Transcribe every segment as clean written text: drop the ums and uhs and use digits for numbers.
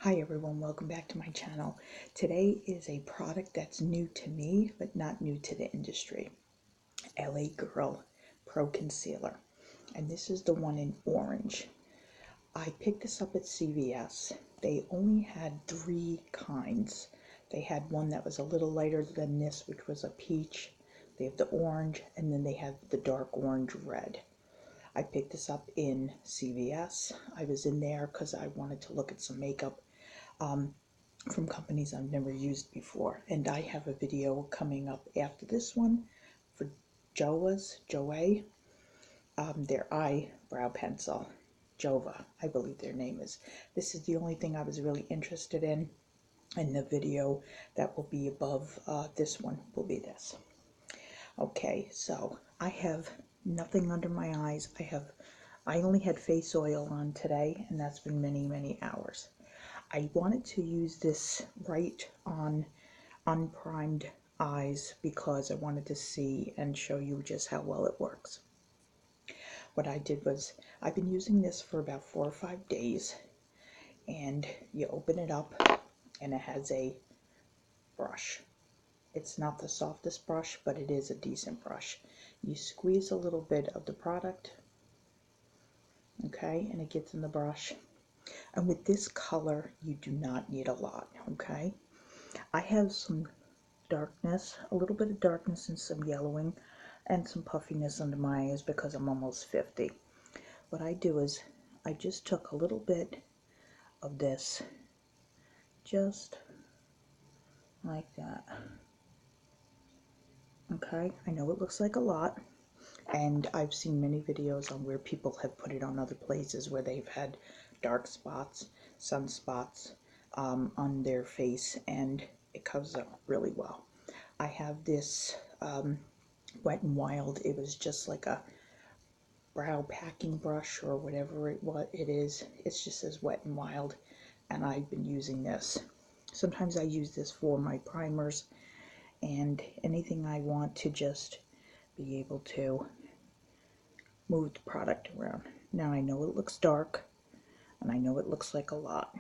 Hi everyone, welcome back to my channel. Today is a product that's new to me, but not new to the industry. L.A.Girl Pro Concealer. And this is the one in orange. I picked this up at CVS. They only had 3 kinds. They had one that was a little lighter than this, which was a peach. They have the orange, and then they have the dark orange red. I picked this up in CVS. I was in there because I wanted to look at some makeup from companies I've never used before. And I have a video coming up after this one for Juvias, their eyebrow pencil. Jova, I believe their name is. This is the only thing I was really interested in. And the video that will be above this one will be this. Okay, so I have nothing under my eyes. I only had face oil on today, and that's been many hours. I wanted to use this right on unprimed eyes because I wanted to see and show you just how well it works. What I did was, I've been using this for about 4 or 5 days, and you open it up and it has a brush. It's not the softest brush, but it is a decent brush. You squeeze a little bit of the product, okay, and it gets in the brush. And with this color, you do not need a lot, okay? I have some darkness, a little bit of darkness and some yellowing and some puffiness under my eyes because I'm almost 50. What I do is I just took a little bit of this, just like that. Okay, I know it looks like a lot, and I've seen many videos on where people have put it on other places where they've had dark spots, sunspots on their face, and it covers up really well. I have this Wet n Wild. It was just like a brow packing brush or whatever it is. It's just as Wet n Wild, and I've been using this. Sometimes I use this for my primers and anything I want to just be able to move the product around. Now I know it looks dark, and I know it looks like a lot.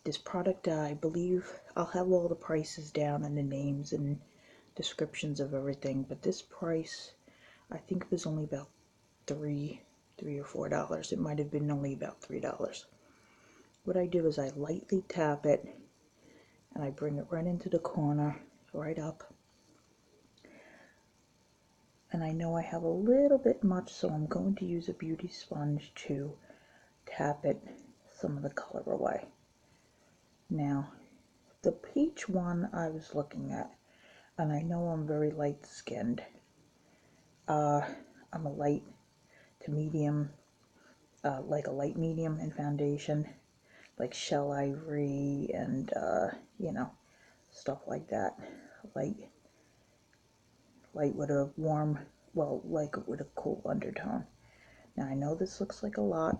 This product, I believe, I'll have all the prices down and the names and descriptions of everything, but this price, I think it was only about $3 or $4. It might have been only about $3. What I do is I lightly tap it, and I bring it right into the corner, right up. And I know I have a little bit much, so I'm going to use a beauty sponge to tap it, some of the color away. Now, the peach one I was looking at, and I know I'm very light skinned. I'm a light to medium, like a light medium in foundation, like Shell Ivory and, you know, stuff like that. Light with a warm, well, like with a cool undertone. Now I know this looks like a lot.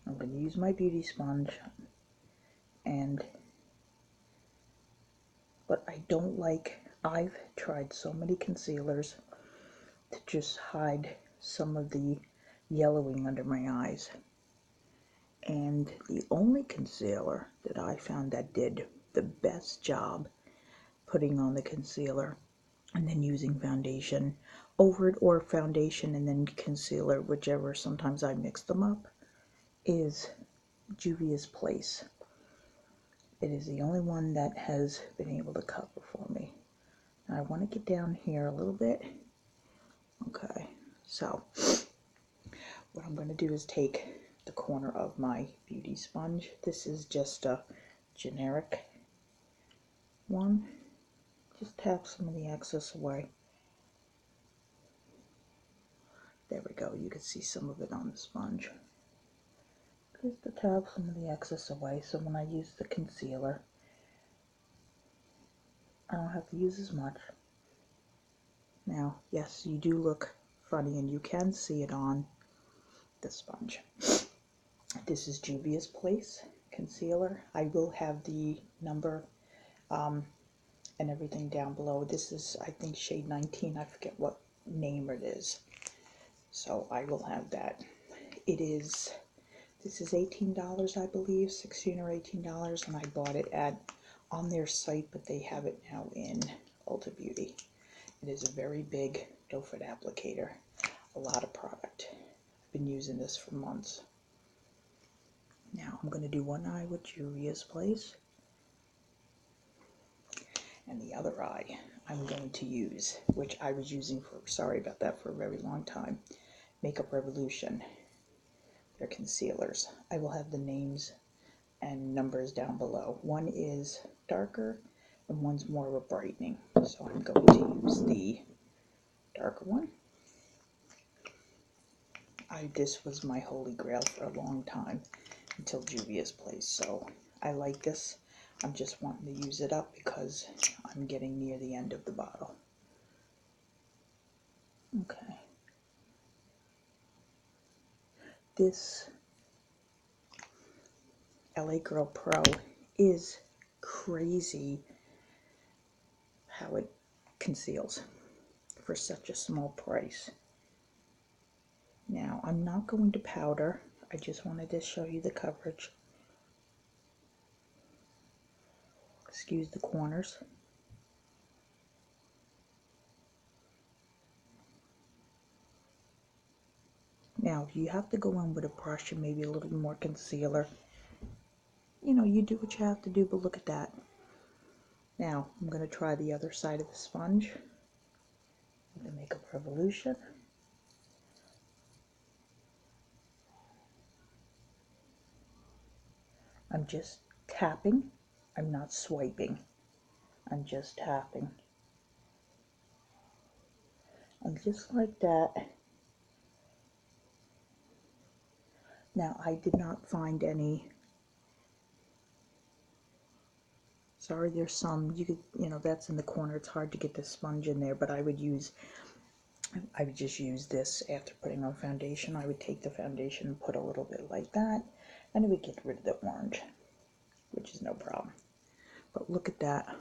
I'm going to use my beauty sponge, but I don't like, I've tried so many concealers to just hide some of the yellowing under my eyes. And the only concealer that I found that did the best job putting on the concealer and then using foundation over it, or foundation and then concealer, whichever, sometimes I mix them up, is Juvia's Place. It is the only one that has been able to cover for me. Now I want to get down here a little bit. Okay, so what I'm going to do is take the corner of my beauty sponge. This is just a generic one. Just tap some of the excess away. There we go. You can see some of it on the sponge. Just to tap some of the excess away, so when I use the concealer, I don't have to use as much. Now, yes, you do look funny, and you can see it on the sponge. This is Juvia's Place concealer. I will have the number and everything down below. This is, I think, shade 19. I forget what name it is, so I will have that. It is This is $18, I believe, $16 or $18, and I bought it on their site, but they have it now in Ulta Beauty. It is a very big doe foot applicator, a lot of product. I've been using this for months. Now I'm going to do one eye with Juvia's Place, and the other eye I'm going to use, which I was using for, sorry about that, for a very long time, Makeup Revolution. They're concealers. I will have the names and numbers down below. One is darker and one's more of a brightening. So I'm going to use the darker one. This was my holy grail for a long time until Juvia's Place. So I like this. I'm just wanting to use it up because I'm getting near the end of the bottle. Okay. This L.A.Girl Pro is crazy how it conceals for such a small price. Now, I'm not going to powder. I just wanted to show you the coverage. Excuse the corners. Now, if you have to go in with a brush and maybe a little more concealer, you know, you do what you have to do, but look at that. Now, I'm going to try the other side of the sponge with the Makeup Revolution. I'm just tapping. I'm not swiping. I'm just tapping. And just like that. Now, I did not find any. Sorry, there's some, you know, that's in the corner. It's hard to get the sponge in there, but I would just use this after putting on foundation. I would take the foundation and put a little bit like that, and it would get rid of the orange, which is no problem. But look at that.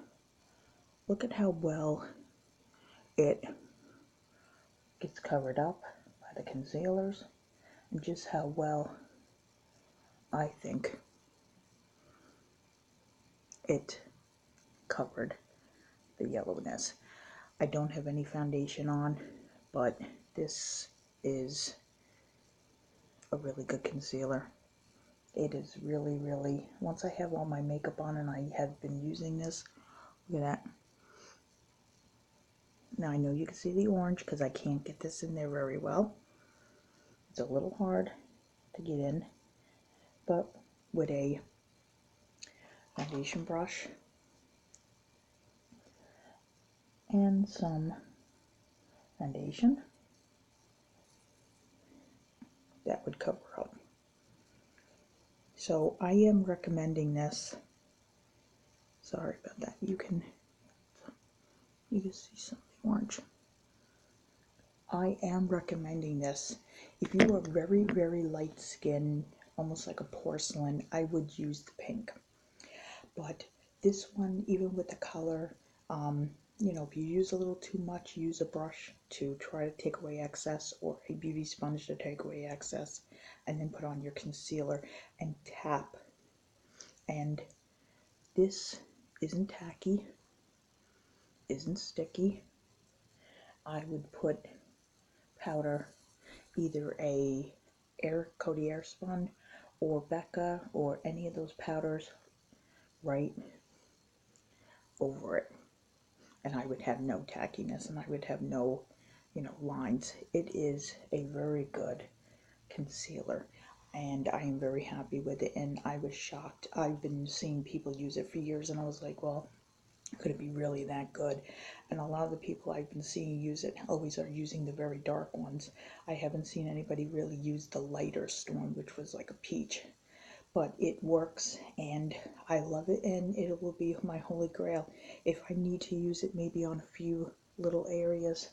Look at how well it gets covered up by the concealers, and just how well I think it covered the yellowness. I don't have any foundation on, but this is a really good concealer. It is really, really, once I have all my makeup on and I have been using this, look at that. Now I know you can see the orange because I can't get this in there very well. It's a little hard to get in, but with a foundation brush and some foundation, that would cover up. So I am recommending this. Sorry about that. You can see some of the orange. I am recommending this. If you are very, very light skin, almost like a porcelain, I would use the pink. But this one, even with the color, you know, if you use a little too much, use a brush to try to take away excess, or a beauty sponge to take away excess, and then put on your concealer and tap. And this isn't tacky, isn't sticky. I would put powder, either a Coty Airspun or Becca or any of those powders, right over it, and I would have no tackiness, and I would have no, you know, lines. It is a very good concealer, and I am very happy with it, and I was shocked. I've been seeing people use it for years, and I was like, well, could it be really that good? And a lot of the people I've been seeing use it always are using the very dark ones. I haven't seen anybody really use the lighter Storm, which was like a peach. But it works, and I love it, and it will be my holy grail. If I need to use it maybe on a few little areas,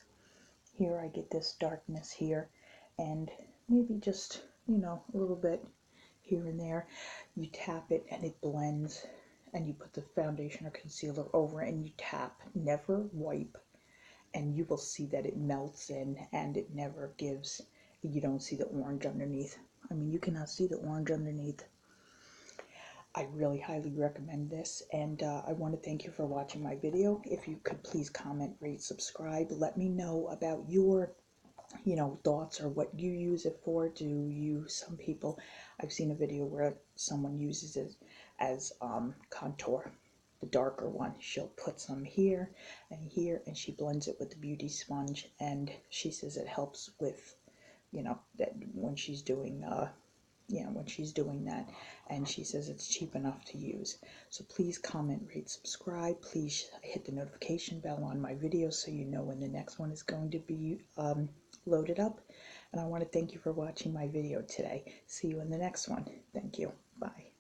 here I get this darkness here, and maybe just, you know, a little bit here and there, you tap it and it blends, and you put the foundation or concealer over it and you tap, never wipe, and you will see that it melts in and it never gives, you don't see the orange underneath. I mean, you cannot see the orange underneath. I really highly recommend this, and I want to thank you for watching my video. If you could please comment, rate, subscribe, let me know about your thoughts or what you use it for. Do you, some people, I've seen a video where someone uses it as contour, the darker one. She'll put some here, and she blends it with the beauty sponge, and she says it helps with, that when she's doing when she's doing that, and she says it's cheap enough to use. So please comment, rate, subscribe. Please hit the notification bell on my videos so you know when the next one is going to be loaded up. And I want to thank you for watching my video today. See you in the next one. Thank you. Bye.